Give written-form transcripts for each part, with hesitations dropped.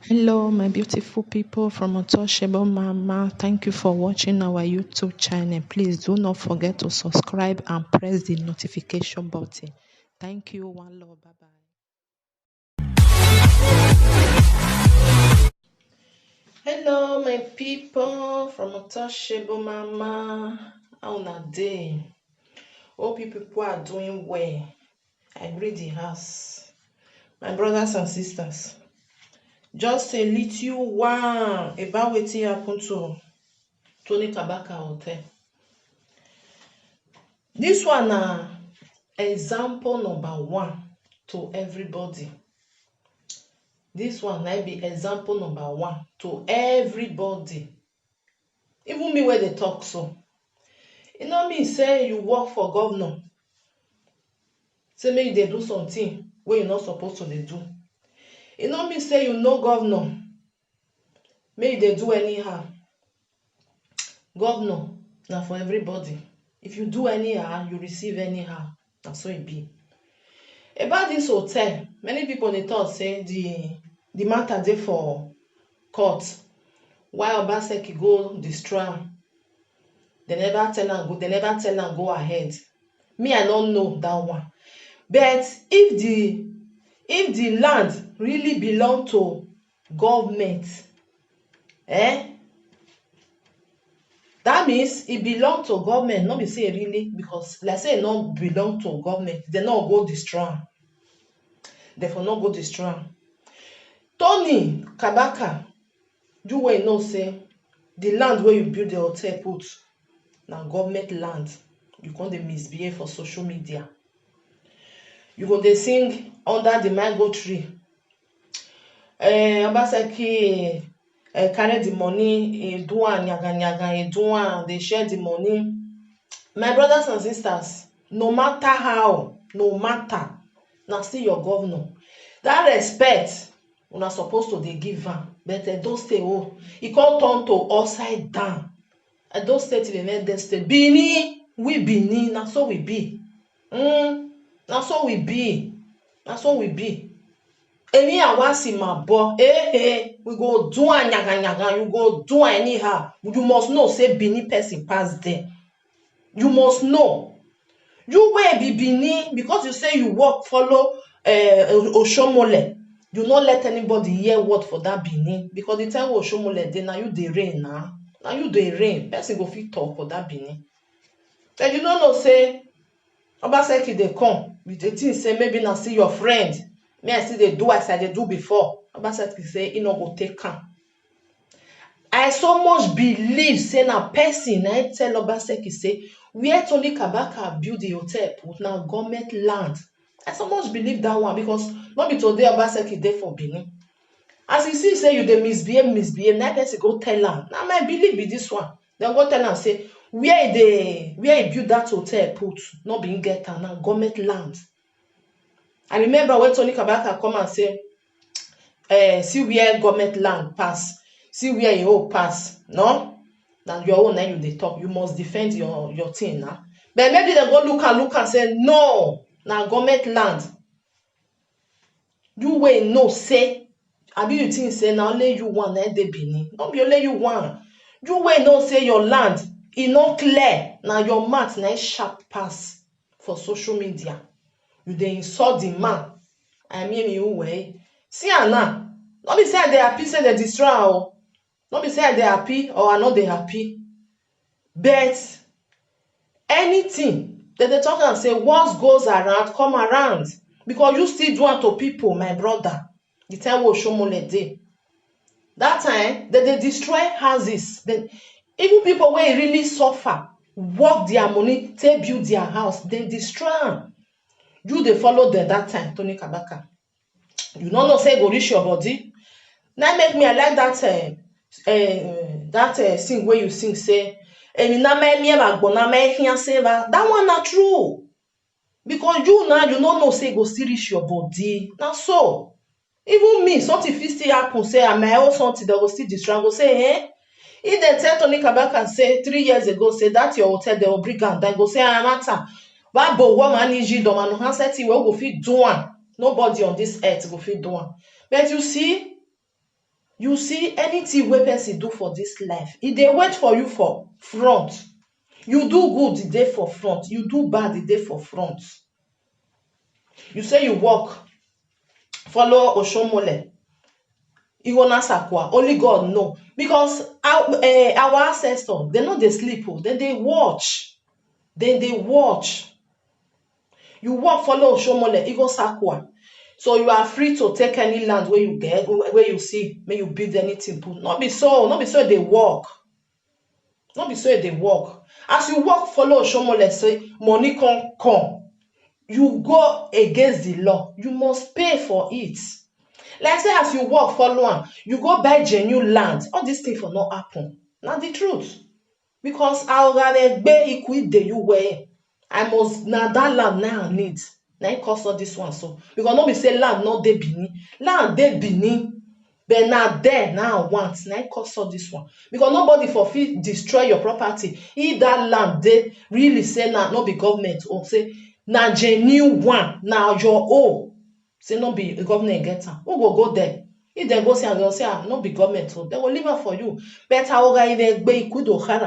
Hello, my beautiful people from Untouchable Mama. Thank you for watching our YouTube channel. Please do not forget to subscribe and press the notification button. Thank you. One love. Bye bye. Hello, my people from Untouchable Mama. How na day? Hope you people are doing well. I greet the house. My brothers and sisters. Just a little one about wetin happen to Tony Kabaka Hotel. This one na example number 1 to everybody. This one na be example number 1 to everybody. Even me wey dey talk so. E no mean say you work for governor, say make you dey do something wey you no suppose to dey do. E no mean say you know governor, make you dey do anyhow. Governor na for everybody. If you do anyhow, you receive anyhow. Na so e be. About this hotel, many people dey talk say the matter dey for court. Why Obaseki go destroy am? They never tell am go ahead. Me, I don't know that one. But if the land really belong to government, that means it belong to government. Not be say really, because let's say it not belong to government, they not go destroy am. Therefore not go destroy am. Tony Kabaka, you wey know say the land where you build the hotel put na government land. You can't misbehave for social media. You go dey sing under the mango tree. Obaseki carry the money, do am yaga, do am, they share the money. My brothers and sisters, no matter how, na still your governor. That respect, una supposed to dey give am. But Edo State, e come turn to upside down. Edo State dey make dem state. Benin, we Benin, na so we be. Na so we be. Na so we be. Any awasi mabo, we go do am yaga, you go do am anyhow. You must know say Benin person pass there. You must know. You wey be Benin, because you say you work follow Oshomole, you not let anybody hear word for that Benin, because the time Oshomole dey, na you dey reign now. Now you dey reign. Person go fit talk for that Benin. Then you don't know say Obaseki dey come with the thing say maybe na see your friend. Me I still dey do as I dey do before. Obaseki say he no go take am. I so much believe say na person na tell Obaseki say where Tony Kabaka build the hotel put na government land. I so much believe that one, because not be today Obaseki dey for Benin. As you see say you dey misbehave, na person go tell am. Na my belief be this one. Then go tell am say where he build that hotel put, not being get am na government land. I remember when Tony Kabaka come and say, see where government land pass, see where your own pass. No, now your own, you dey talk. You must defend your thing now. But maybe they go look and say no, now government land. You wey know say, abi you think say na only you one na dey Benin? Not be only you one. You wey know say your land e no clear. Now your mouth na sharp pass for social media. You dey insult the man. I mean you way. See am now. Not be say I dey happy say they destroy am. Not be say I dey happy or I no dey happy. But anything that they talk and say what goes around come around. Because you still do am to people, my brother. The time was Oshomole dey. That time they destroy houses. Even people wey really suffer, work their money, take build their house, they destroy them. You dey follow them that time, Tony Kabaka. You no know say go reach your body. Now make me I like that sing where you sing say, that one not true. Because you now you no know say go still reach your body. Now so even me, something fit still happen, say I my own something that will still destroy. Go say, if they tell Tony Kabaka say 3 years ago, say that your hotel they will bring am, then go say matter. Why but what man is you man no answer we go fit do one. Nobody on this earth go fit do one. But you see, You see, anything wey person do for this life, e dey wait for you for front. You do good, e dey for front. You do bad, e dey for front. You say you walk, follow Oshomole, Iwona Sakwa, only God know. Because our ancestors, they no dey sleep, then they watch. Then they watch. You walk, follow Oshomole, Iwona Sakwa. So you are free to take any land where you get, where you see, may you build anything. Not be so they walk. Not be so they walk. As you walk, follow Oshomole, say money come. You go against the law. You must pay for it. Like say as you walk, follow am, you go buy genuine land. All these things will not happen. Not the truth. Because I must now that land now need. Now it cost all this one so. Because no be say land not dey Benin. Land dey Benin. But now there now once. Now it cost all this one. Because nobody for fit destroy your property. If that land they really say now not be government or say now genuine one. Now your own. Say not be government get am. Who go there? If they go say and they'll say not be government, so they will leave it for you. Better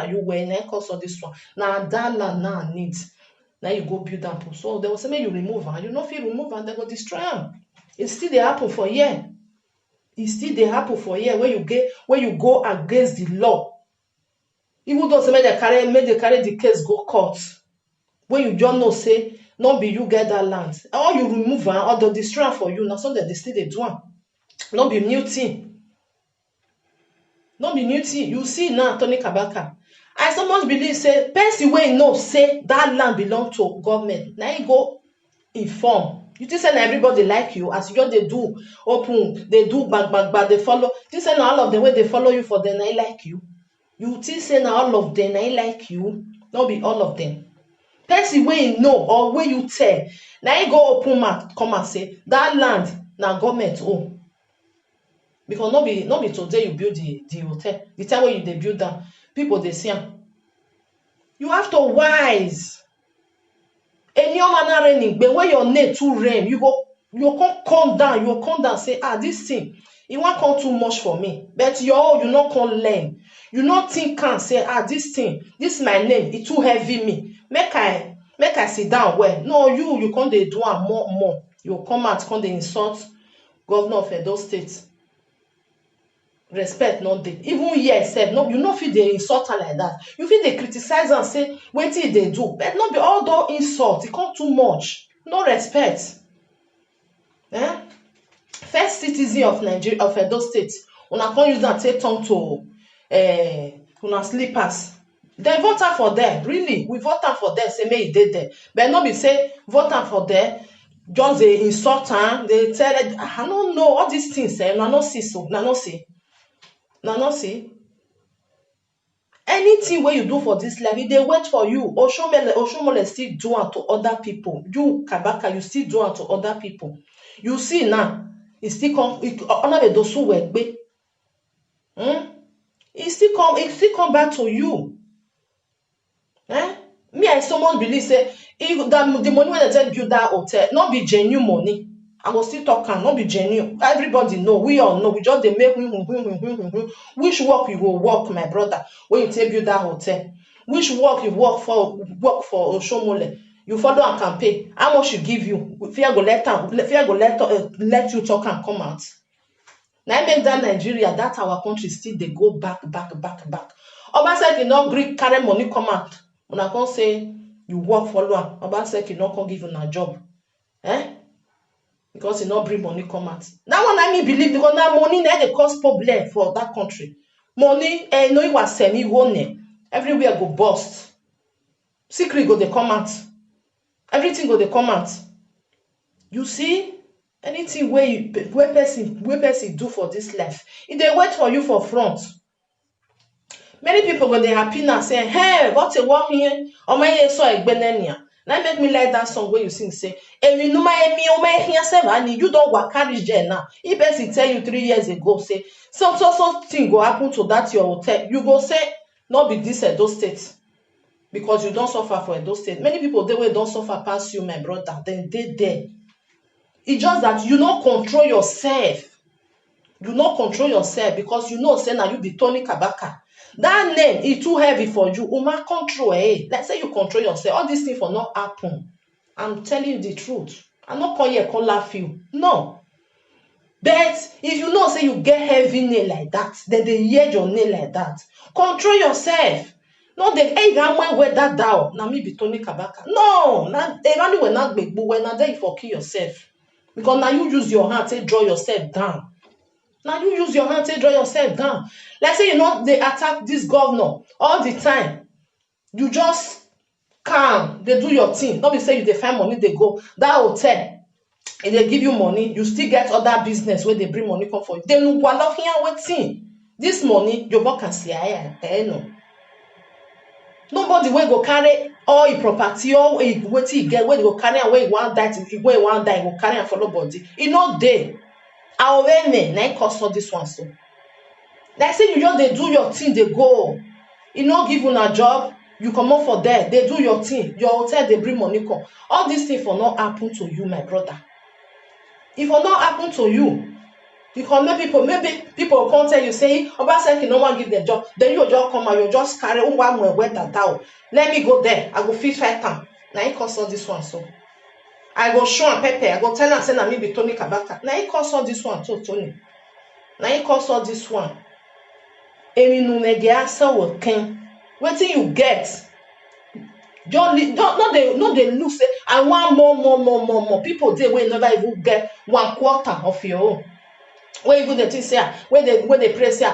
you when it cost all this one. Now that land now needs. Now you go build am. So they will say, may you remove am. You no fit remove am, they go destroy am. It still dey happen for here. It still dey happen for here where you go against the law. Even though say may they carry the case go court. When you just know say, not be you get that land. Or you remove am or they destroy am for you. Now so that they still dey do am. Not be new thing. Not be new thing. You see now, Tony Kabaka. I so much believe say person wey know say that land belong to government. Now you go inform. You think say everybody like you as you just they do open, they do back, they follow. You think say all of them where they follow you for them, I like you. You think say all of them, I like you. Not be all of them. Person wey know or wey you tell. Now you go open mouth, come and say that land now government own. Because not be today you build the hotel. The time when you dey build that. People they see am. You have to wise. And your manner raining, but when your name too rain, you can't calm down. You come down say, this thing, it won't come too much for me. But you not come learn. You not think and say, this thing, this my name, it too heavy me. Make I sit down well. No, you can't do more. You come out, come they insult governor of Edo State. Respect not dey. Even here sef, no, you no fit dey insult her like that. You fit dey criticize and say wetin they do, but not be all those insult. It come too much. No respect. First citizen of Nigeria, of Edo State, una come use that take turn to una sleepers. They vote am for them. Really, we vote am for them. Say may e dey there, but not be say vote am for them. Just dey insult am. They tell it. I don't know all these things. Una no see so. Una no see. Now, not see. Anything where you do for this life, they wait for you. Oshomole still do it to other people. You, Kabaka, you still do it to other people. You see now, it still come. It still come back to you. Me, I so much believe say if the money when they build that hotel, not be genuine money. I will still talk and not be genuine. Everybody know. We all know. We just they make which work you will work, my brother, when you take build that hotel. Which work you work for Oshomole. You follow and campaign. How much you give you? Fear go let you talk and come out. Now I make that Nigeria, that our country still they go back. Obaseki no Greek carry money come out. When I can say you work for long, Obaseki no can give you a job. Because he not bring money come out. That one I me believe because now money they cause problem for that country. Money, no it was semi one everywhere go bust. Secret go they come out. Everything go they come out. You see, anything where person do for this life, if they wait for you for front. Many people go they happy now saying, hey, what a walk here? Or my so egbenenia. Now make me like that song where you sing say, you don't work carriage there now. If person tell you 3 years ago, say, so thing go happen to that your hotel, you go say, not be this Edo State. Because you don't suffer for Edo State. Many people they will don't suffer past you, my brother. Then they there. It's just that you don't control yourself. You not control yourself because you know say na you be Tony Kabaka. That name is too heavy for you. Uma control Let's say you control yourself. All these things will not happen. I'm telling you the truth. I'm not calling you, call laugh you. No. But if you know say you get heavy nail like that, then they hear your nail like that. Control yourself. No, they wear that down. Now me be Tony Kabaka. No, they only will not be but when there you for kill yourself. Because now you use your hand to draw yourself down. Now you use your hand to draw yourself down. Let's say you know they attack this governor all the time. You just calm, they do your thing. Not be say you dey find money, they go. That hotel, if they give you money, you still get other business where they bring money come for you. They no go here waiting. This money, your boss can see no. Nobody will go carry all your property, all what he get, where they go carry away one die, where one die, go carry and follow body. You know they. Our women, now cost for this one so. Like say you just they do your thing, they go. You not give you a job, you come up for there, they do your thing, your hotel, they bring money come. All these things will not happen to you, my brother. It will not happen to you. Because maybe people will come tell you, say, Obaseki no one give the job. Then you just come and you just carry one more wet that out. Let me go there. I go feed 5 times. Now he cost all this one so. I go show and Pepe. I go tell her say na me be Tony Kabaka. Now he cost all this one too, Tony. Now he cost all this one. Emi no nege answer will come. Wetin you get? Don't they look say I want more. People dey wey never even get 1/4 of your own. Where even the thing say, where they pray say,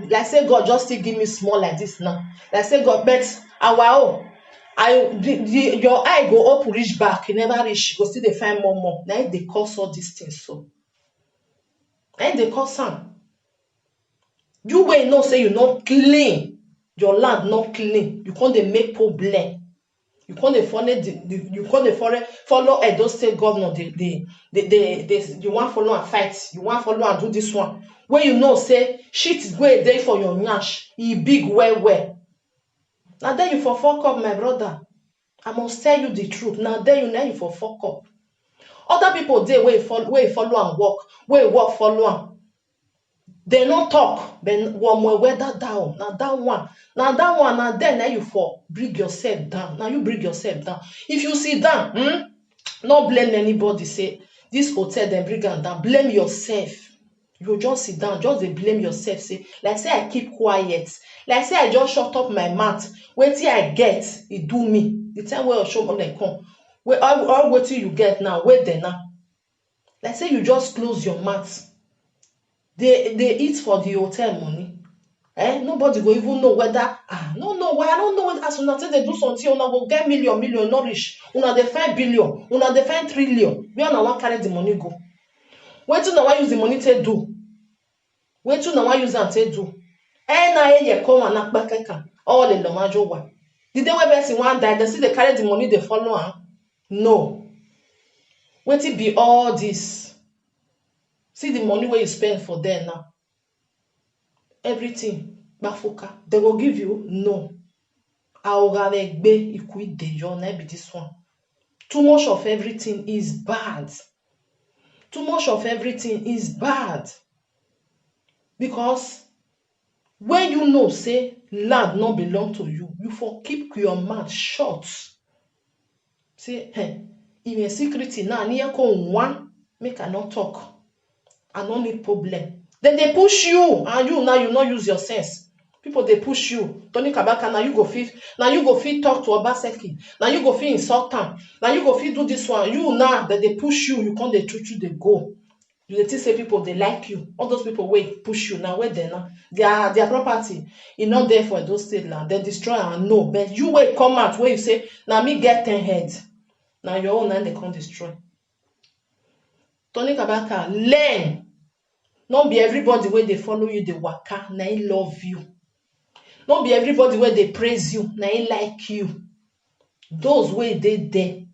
like say God just still give me small like this now. Like say God, but our own, your eye go up, reach back, you never reach, go still they find more. Now they cause all these things so. And they cause some. You will not say you not clean, your land not clean. You can't make problem. You can't follow Edo State governor. You want follow and fight. You want follow and do this one. When you know say shit is going there for your nyash. He big well. Now then you for fuck up, my brother. I must tell you the truth. Now you for fuck up. Other people there where follow and walk. Where walk follow and. They not talk, but one more weather down. Now that one, now then now you for bring yourself down. Now you bring yourself down. If you sit down, not blame anybody. Say this hotel then bring them down. Blame yourself. You just sit down, just they blame yourself. Say, like say I keep quiet. Like say I just shut up my mouth. Wait till I get it do me. The time where I show up they come. Where all wait till you get now. Wait there now. Like say you just close your mouth. They eat for the hotel money. Nobody will even know whether no, why I don't know what as soon as they do something, una go get million, not rich. Una they find billion, una they find trillion. Where una want carry the money go? Wait till now use the money to do. Wait till now use them to do. Na ye come and knock back all the lomajo one. Did they where person one die? They see they carry the money, they follow her. No. Wait till be all this. See the money where you spend for there now. Everything. Bafuka. They will give you no. Be this one. Too much of everything is bad. Too much of everything is bad. Because when you know, say, land not belong to you, you for keep your mouth shut. Say, in a secret now, near come one, make I not talk. I don't need problem. Then they push you, and you not use your sense. People they push you. Tony Kabaka, now you go fit talk to Obaseki. Now you go fit insult them. Now you go fit do this one. You now that they push you, you can't they treat you, they go. You they say people they like you. All those people wait push you now. Where they now? Their property is not there for those state land. They destroy and no. But you wait come out where you say, now me get 10 heads. Now your own land they can't destroy. Tony Kabaka, learn. Not be everybody where they follow you, they waka, now he love you. Not be everybody where they praise you, now he like you. Those way they there.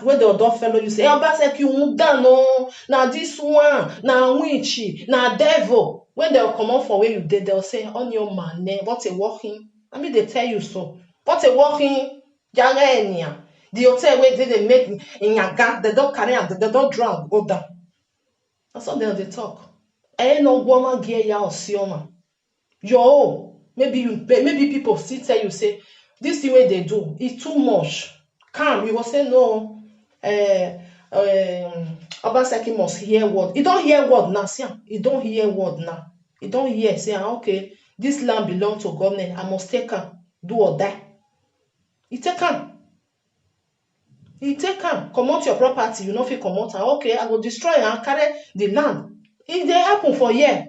Where the other fellow you say, Obaseki you no, now this one, now witchy, now devil. When they'll come out for where you did, they'll say, on your man, what a walking. I mean they tell you so. What a walking, Janga. The hotel where they make in Yaga, they don't carry out, they don't drown, go down. That's what they talk. I no woman gear ya or sioma. Yo, maybe people still tell you say this thing way they do is too much. Calm, you will say no. Obaseki must hear word. He don't hear word now. See, he don't hear word now. He don't hear. Say, okay, this land belong to government. I must take am, do or die. He take am. He take am. Comot your property. You no fit comot am. Okay, I go destroy am, carry the land. It dey happen for here.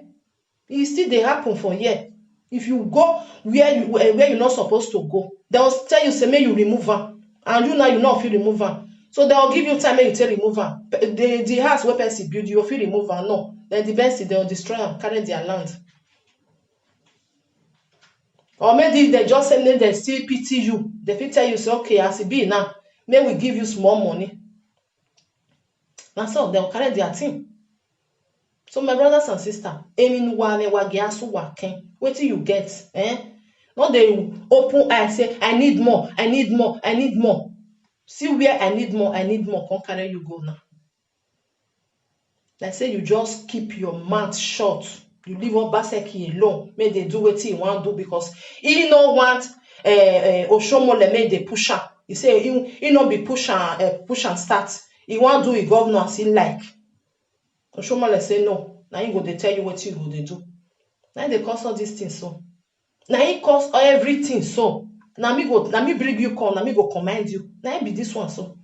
E still dey happen for here. If you go where you not supposed to go, they will tell you say make you remove am, and you now you no fit remove am. So they will give you time make you take remove am. The house wey person build, you fit remove am. No, then the best thing they will destroy am, carry their land. Or maybe they just say make dem still pity you. They fit tell you say okay, as e be now, make we give you small money. Na so they will carry their thing. So my brothers and sisters, wetin you get? No dey open eye say I need more, I need more, I need more. See where I need more, come carry you go now. Like say you just keep your mouth shut. You leave Obaseki alone. Make they do wetin he wan do because he no want Oshomole make they push am. He say he no be push and start. He wan do his governor as he like. Oshomole say no. Now he go dey tell you wetin you go dey do. Now they cause all these things so. Now he cause everything so. Now me bring you come. Now me go command you. Now be this one so.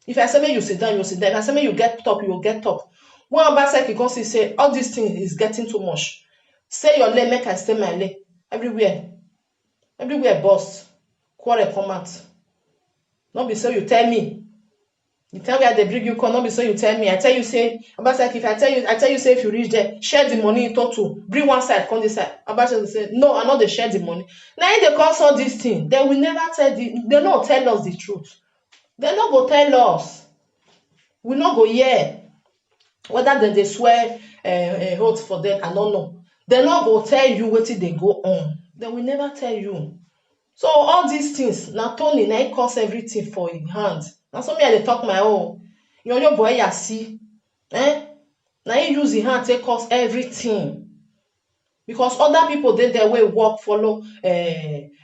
If I say make you sit down, you sit down. If I say make you get up, you will get up. One Obaseki come see say all this thing is getting too much. Stay your lane, make I stay my lane. Everywhere boss. Quarrel come out. Not be so you tell me. You tell me they bring you come, not be so you tell me. I tell you say, Obaseki, if I tell you say if you reach there, share the money in total. Bring one side, come this side. Obaseki say, no, I know they share the money. Now if they cause all this thing, they will never they not tell us the truth. They not go tell us. We not go hear. Whether they swear oath for them, I don't know. They not go tell you what they go on. They will never tell you. So all these things, now Tony, now he cause everything for his hand. Now some me I dey talk my own. Your boy ya see. Now he use his hand to cause everything. Because other people they their way work follow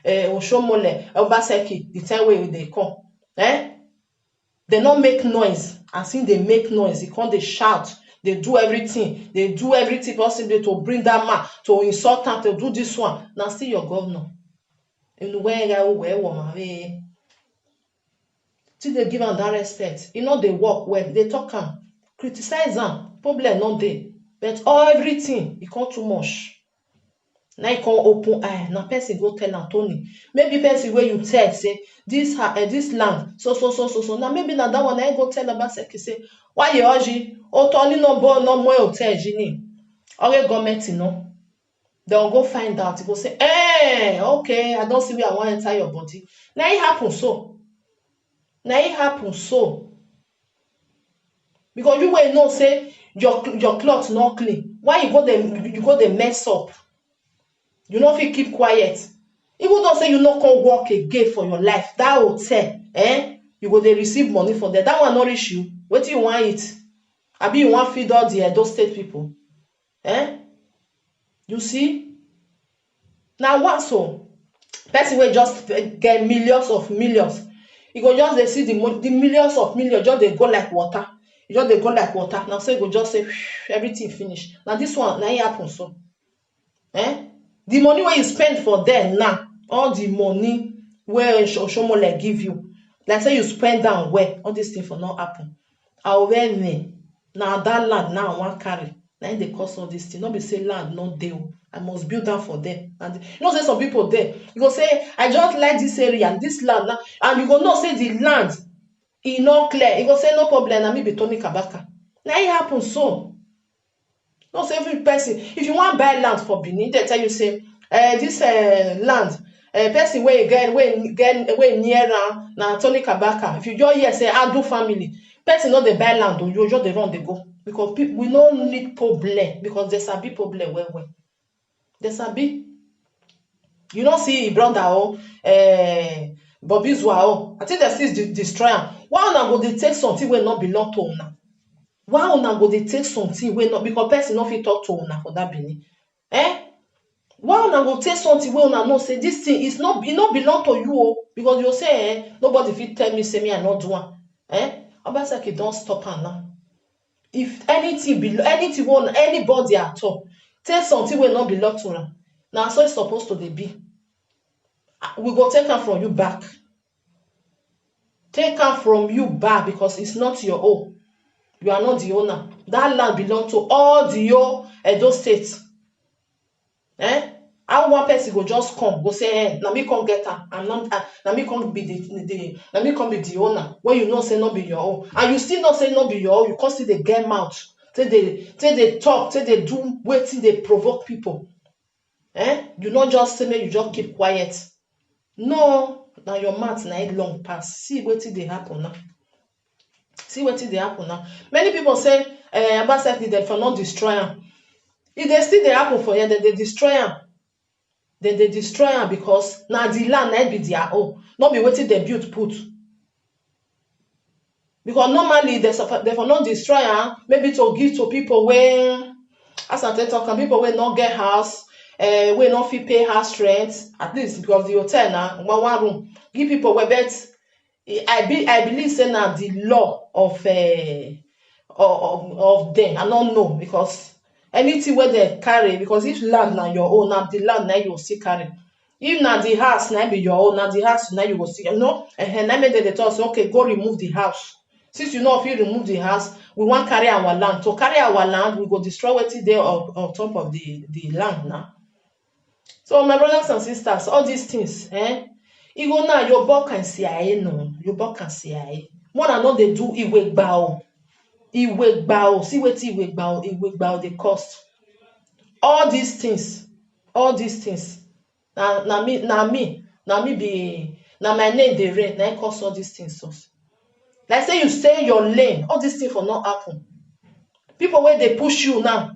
Oshomole, Obaseki, the time way they come. They not make noise. As in they make noise, they come, they shout, they do everything possible to bring that man, to insult him, to do this one. Now still your governor. In where till they give him that respect. You know they work well, they talk him, criticize him, problem not there. But everything, it come too much. Now you come open eye. Now person go tell Anthony. Maybe person where you tell say this land so. Now maybe now that one I go tell Obaseki say why you oji Tony no more hotel jini. Okay, government no. They'll go find out. He go say, okay, I don't see where I want to enter your body. Now it happens so. Because you will know say your clothes not clean. Why you go there mess up? You know if you keep quiet. Even though say you not come work again for your life, that hotel, you go they receive money for that. That one nourish you. What do you want it? Abi you want feed all the those state people? You see? Now what so? Person will just get millions of millions. You go just they see the millions of millions just they go like water. You just they go like water. Now so you go just say everything finished. Now this one now it happen so. The money where you spend for them now, all the money where Oshomole give you, like say you spend down where all this thing for not happen. Now that land now I want carry. Now they cause all this thing. Not be say land not there. I must build that for them. And you know say some people there, you go say I just like this area and this land now, and you go not say the land e not clear. You go say no problem. Na me be Tony Kabaka. Now it happen so. No say every person, if you want buy land for Benin, they tell you say this land person where you get near na Tony Kabaka. If you just hear say Adu family, person not they buy land, you just they run they go because we don't need problem because there's a big problem well. There's a big. You don't see brother Bobby Zwa I think they still destroy him. Why not go they take something will not belong to him now? Why una go dey take something wey no, because person no fit talk to una for that Benin? Why una go take something wey una know say this thing is not, e no belong to you o, because you say nobody fit tell me say me I no do am. Obaseki don stop am now. If anything wey anybody at all take something wey no belong to am, na so e suppose to dey be. We go take am from you back. Take am from you back, because it's not your own. You are not the owner. That land belong to all the whole Edo State. How one person go just come go say, na me come get am, na me come be the owner, when you know say no be your own, and you still know say no be your own, you come still dey get mouth, take dey talk, take dey do wetin dey provoke people. You not just say make you just keep quiet. No, na your mouth na it long pass. See wetin dey happen now. See wetin dey happen now. Many people say Obaseki dem for not destroy am. If dey still dey happen for here, dem dey destroy am. Dem dey destroy am because na the land na be their own, no be wetin dem build put. Because normally dem for not destroy am, maybe to give to people wey, as I take talk am, people wey no get house, wey no fit pay house rent, at least because the hotel na one room, give people wey, bet I believe say na the law of them. I don't know, because anything where they carry, because if land na your own, na the land na you will still carry. If na the house na be your own, na the house na you will still, you know. And I made the talk say, okay, go remove the house. Since you know if you remove the house, we want carry our land. To carry our land, we go destroy wetin dey on top of the land now. So my brothers and sisters, all these things, even now your buck can see no, your buck can see. One I know they do iwe bao. Iwe bao. See what iwe bao they cost. All these things. Na me be my name they rent, na cost all these things. So. Like say you stay your lane, all these things will not happen. People where they push you now,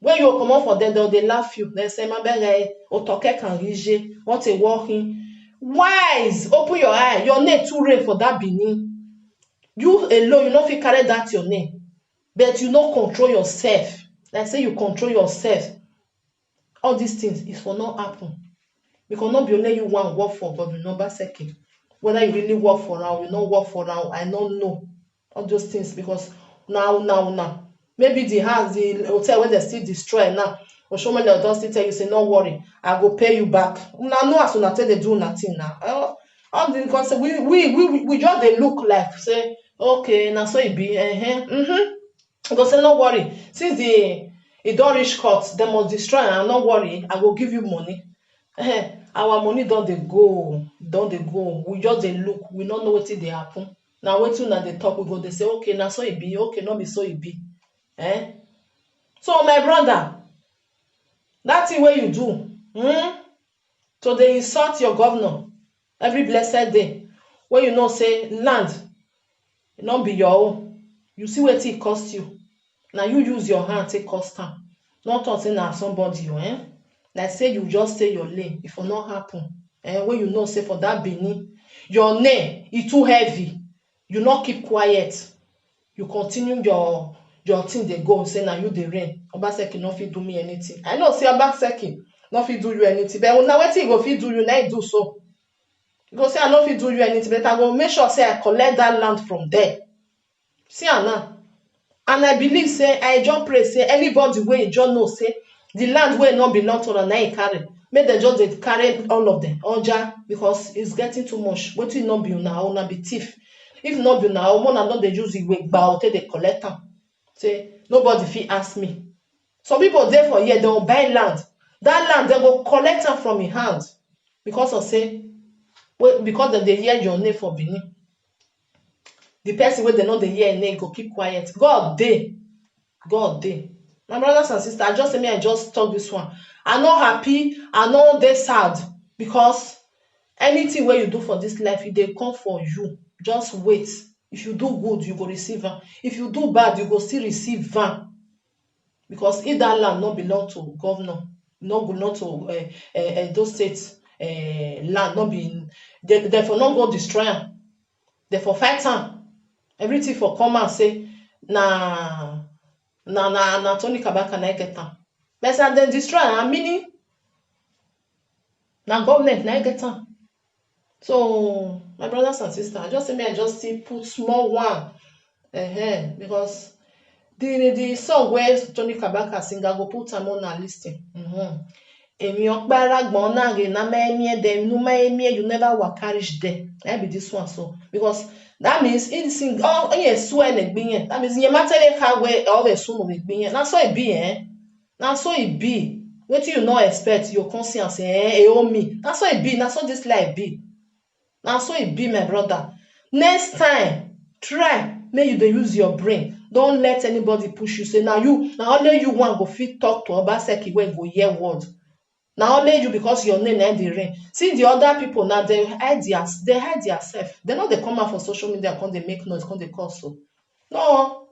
when you come out for them, they laugh you. They say, my beg, otoke can rije, what a walking. Wise, open your eye. Your name too rare for that Benin. You alone, you not fit carry that your name, but you not control yourself. Like say you control yourself. All these things is for not happen. Because not be only you want work for God, number second. Whether you really work for now, you not work for now, I don't know. All those things, because now. Maybe the house, the hotel where they still destroy now. Or show me they'll just still tell you, say, no worry, I go pay you back. Now no as soon as they do nothing now. All the because we just they look like say, okay, now so it be, Because say no worry. Since it don't reach court, they must destroy and no worry, I will give you money. Our money don't they go. We just they look, we don't know what they happen. Now wait till now they talk, we go, they say, okay, now so it be, okay, not be so it be. So my brother, that thing where you do, so they insult your governor every blessed day. When you know say land, it not be your own. You see what it cost you. Now you use your hand take cost time. Not something that somebody, Like say you just stay your lane, it will not happen. When you know say for that Benin, your name is too heavy. You not keep quiet. You continue your thing they go say now you the rain. Obaseki no fit do me anything. I know say Obaseki no fit do you anything, but now wetin go fit do you, now do so. You go say I no fit do you anything, but I go make sure say I collect that land from there. See now. And I believe say I just pray say anybody wey just know say the land wey not belong to na e carry, make dem just dey carry all of them oja, because it's getting too much. Wetin no be una be thief. If not be now, one and not they use it bow till they collect them. Say nobody fit ask me. Some people there for here, they will buy land. That land they will collect them from your hand. Because of say, because they hear your name for Benin. The person where they know they hear name go keep quiet. God day. My brothers and sisters, I just talk this one. I'm not happy, I know they sad. Because anything where you do for this life, they come for you. Just wait. If you do good, you go receive them. If you do bad, you go still receive them. Because if that land not belong to governor, not belong to those states land, not being, therefore not go destroy them. Therefore fight them. Everything for come and say, na Tony Kabaka na get am. But as dem destroy am, meaning na government na get am. So my brothers and sisters, I just say me I just still put small one, because the song where Tony Kabaka sing, I go put am on a listing. Emi okpara gbon na ge na me dem no me you never work carriage there. That be this one so, because that means in sing oh yes swear na gbin. That means you matter how where all the soon we gbin. Na so it be na so it be. Wetin you no expect your conscience owe me. Na so it be, na so this life be. Na so it be, my brother. Next time, try make you dey use your brain. Don't let anybody push you. Say now only you one go fit talk to Obaseki when go hear word. Now only you, because your name na the ring. See the other people now, they hide themselves. They know they come out for social media, come they make noise, come they cause so. No,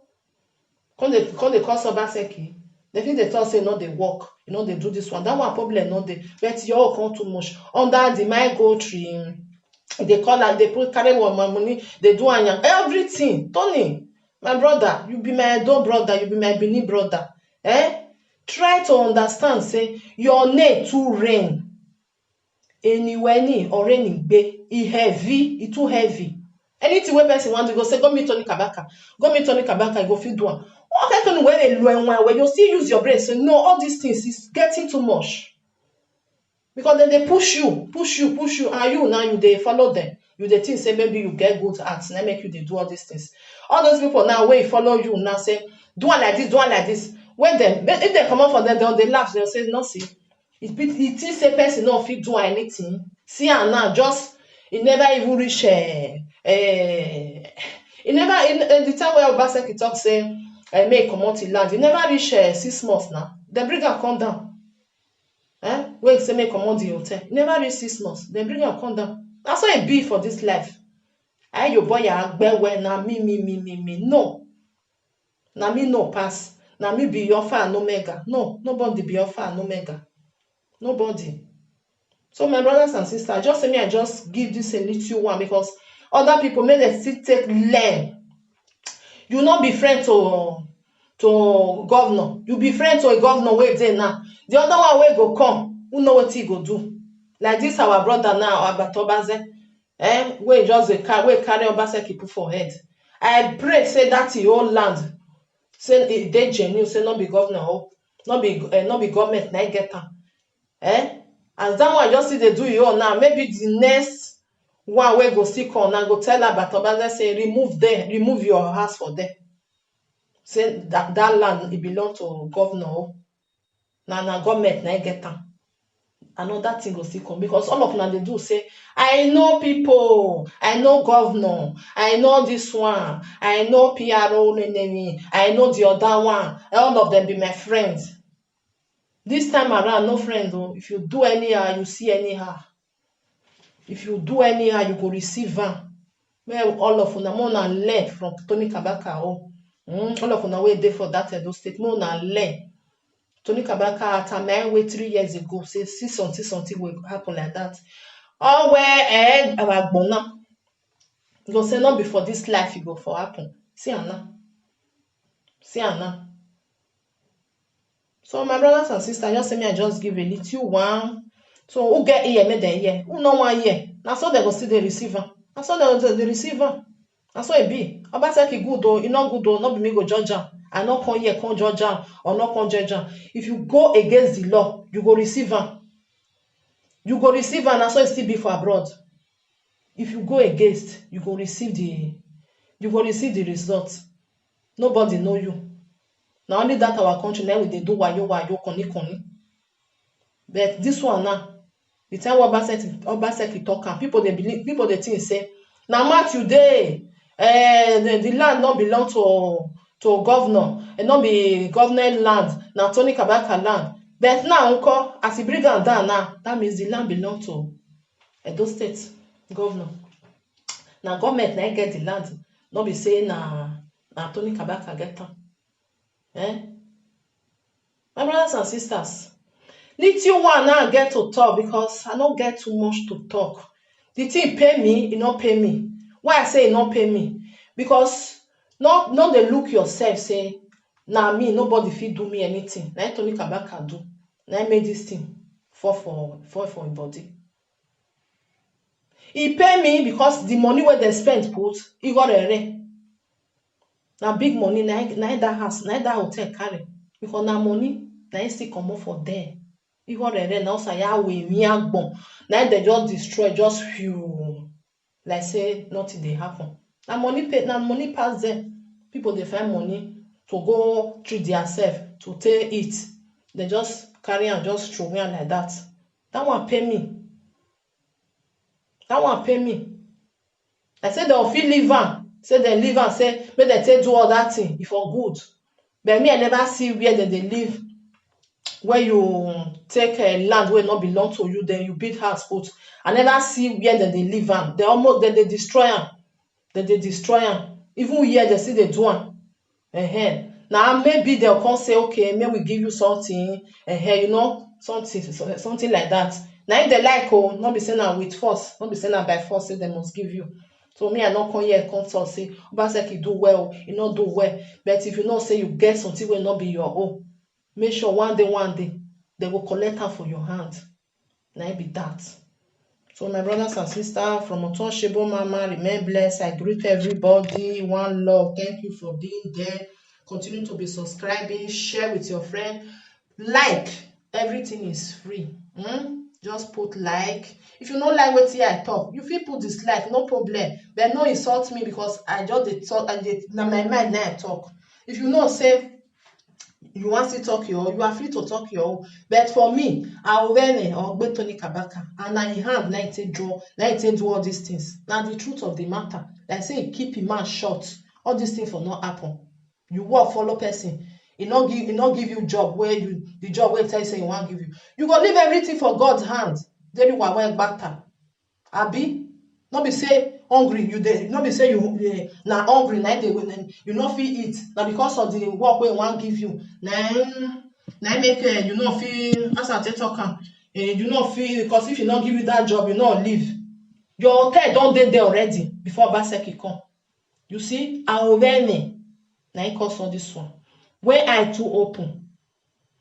come they cause Obaseki. They think they thought say no they work, they do this one. That one problem no they. But you all come too much under the my go tree. They call and they put carry one my money. They do everything. Tony, my brother, you be my Edo brother, you be my Benin brother. Try to understand, say your name too rain. Anywhere or raining be it too heavy. Anything where person want to go say, go meet Tony Kabaka. Go meet Tony Kabaka, go feed one. Okay, when you still use your brain, say no, all these things is getting too much. Because then they push you, and you now they follow them. You they think say maybe you get good acts, and make you they do all these things. All those people now where follow you now say, do one like this. When them if they come out for them, they laugh, they'll say, no, see, it is a person not fit do anything. See and now just it never even reach it never in the time where Obaseki talk say make community land, it never reach 6 months now. They bring her come down. Wait, say make comot the hotel. Never reach 6 months. Then bring her come down. That's how it be for this life. Your boy na me. No. Na me no pass. Na me be Alpha and Omega. No, nobody be Alpha and Omega. Nobody. So my brothers and sisters, I just give this a little one because other people may they still take learn. You not be friend to governor. You be friend to a governor where they now. The other one way go come, who know what he go do? Like this our brother now, Abatobaze, we just carry Obaseki put for head. I pray say that your own land, say they genuine, say not be governor, not be government, na get am. As that one just see they do you now. Maybe the next one way go see come now go tell Abatobaze say remove your house for them. Say that land it belong to governor. Na government na get am. Another thing go still come because all of them they do say, I know people, I know governor, I know this one, I know PRO enemy, I know the other one. All of them be my friends. This time around, no friend though. If you do anyhow, you see anyhow. If you do anyhow, you go receive am. Well, all of them learn from Tony Kabaka. All of them wait there for that Edo State. Learn. Tony Kabaka at a man wait 3 years ago, say see something will happen like that. Or where about Bona. You go say not before this life you go for happen. See Anna. So my brothers and sisters, just say me I just give a little one. So who get here, made them here. Who no one here. Now so they go see the receiver. Now so the receiver. That's so it be. Obaseki good though, not good though, not be me go judge am. I not come here, come judge am, or not come judge am. If you go against the law, you go receive am. You go receive am, that's why it still be for abroad. If you go against, you go receive the result. Nobody know you. Now only that our country now they do wayo koni. But this one now, the time Obaseki talk am, people they think say, now Matthew day, the land not belong to governor, and not be government land, now Tony Kabaka land. But now, uncle, as he bring am down now, that means the land belong to Edo State governor. Now government now get the land, not be saying na Tony Kabaka get am. My brothers and sisters, little one now get to talk because I don't get too much to talk. The thing pay me, it not pay me. Why I say it not pay me? Because No dey look yourself say na me, nobody fit do me anything. Na Tony Kabaka do. Na make this thing fall for him body. He pay me because the money where they spent put, he got a na big money, na that house, na that hotel carry. Because na money, na he still come up for there. He got a now say ya we me agbon. Na they just destroy, just few. Like say nothing dey happen. Na money pass there. People they find money to go treat themselves, to take it. They just carry and just throw away like that. That one pay me. That one pay me. I said they'll feel leave am. Say they leave am, say make they take do all that thing if for good. But me, I never see where they live, where you take a land where not belong to you, then you build house put. I never see where they live am. They destroy am. They destroy am. Even here they see they do am. Now maybe they'll come say, okay, may we give you something, you know, something like that. Now if they like, oh, not be saying that with force, not be saying that by force, say they must give you. So me, I not come here come talk say, Obaseki do well, you not do well. But if you not say you get something will not be your own, make sure one day, they will collect her for your hand. Now it be that. So my brothers and sisters, from Otonshebo Mama, remain blessed. I greet everybody. One love. Thank you for being there. Continue to be subscribing. Share with your friend. Like. Everything is free. Just put like. If you don't like what I talk, you feel put dislike, no problem. But no insult me because I just talk and na my mind now I talk. If you know say you want to talk your own, you are free to talk your own. But for me, I will learn or be Tony Kabaka, and I hand 90 do all these things. Now the truth of the matter, like say keep your mouth shut. All these things will not happen. You work follow person. He not give you job where the job where tell you say he won't give you. You go leave everything for God's hands. Then you are well back. Abi, not be say hungry you dey, not be say you na hungry na dey you no fit eat. Na because of the work wey wan give you. Na make you no fit as I take talk am. You no fit because if you no give you that job, you no leave. Your hotel don dey there already before Obaseki come. You see, Aowene na him cause all this one. When eye too open,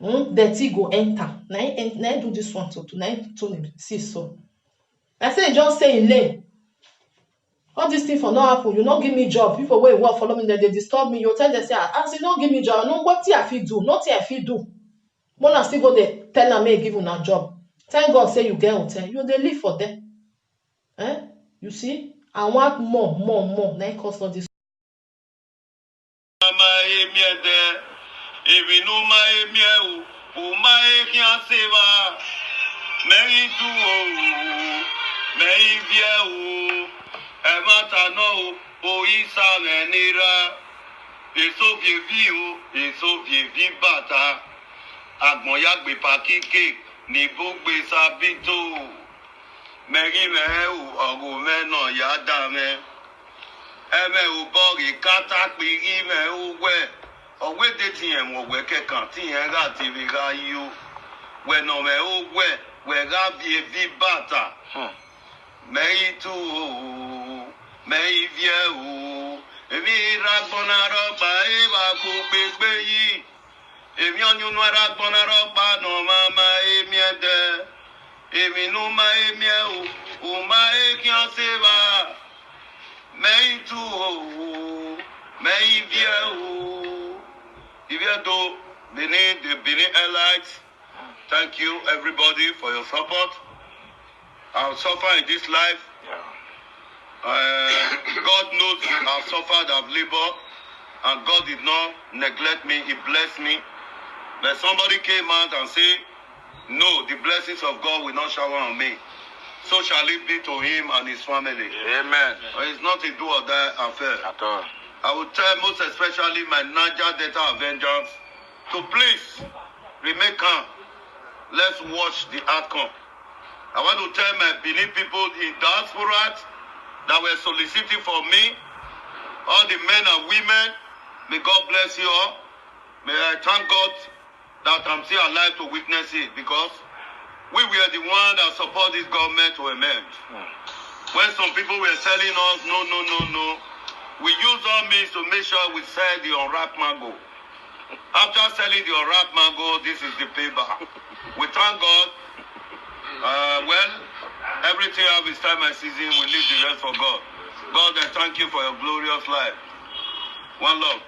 dirty go enter. Na him do this one too. Na him Tony see so. I say just say in lane. All these things for not happen. You not give me job. People wey work follow me, they disturb me. You tell them say, as you not give me job, no what I fit do, nothing I fit do. Mona still go there, tell am make give una job. Thank God say you get hotel. You dey live for them. You see, I want more. Na it cost all this. Èso vievi bàtà àgbọ̀nyàgbé pàkíkè ní gbogbo sábìtò mẹ́rin mẹ́rù ọ̀rọ̀ mẹ́nà yàdá mẹ́ ẹ̀mẹ́ ò bọ́ọ̀rì kátà péré mẹ́rù wẹ̀ ọ̀wédè tìyẹn mọ̀wẹ́ kẹ̀kàn tìyẹn rà tìrì rà yíyó wẹ̀nà mẹ́rù wẹ̀ wẹ̀rà vievi bàtà mẹ́rin tó mẹ́rin viẹ́ èmi ragbọ́nà rọ́pà ìwà gbogbo gbé yìí èmi ọ̀nyúnú ragbọ́nà rọ́pà nà máma èmi ẹ̀dẹ́ èmi nù má èmi ẹ̀ ò má èkì ọ̀sẹ̀ wá mẹ́yìn tù mẹ́yìn bí ẹ̀ ìbí ẹ̀ tó the Benin Airlines. Thank you everybody for your support. I'll suffer in this life. God knows I've suffered, I've labored, and God did not neglect me. He blessed me. But somebody came out and said, no, the blessings of God will not shower on me. So shall it be to him and his family. Amen. It's not a do or die affair. At all. I will tell most especially my Niger Delta Avengers to please remain calm. Let's watch the outcome. I want to tell my Benin people in diaspora that were soliciting for me, all the men and women, may God bless you all. May I thank God that I'm still alive to witness it, because we were the ones that support this government to emerge. When some people were telling us, no, We use all means to make sure we sell the unwrapped mango. After selling the unwrapped mango, this is the payback. We thank God. Well, everything have its time and season. We leave the rest for God. God, I thank you for your glorious life. One love.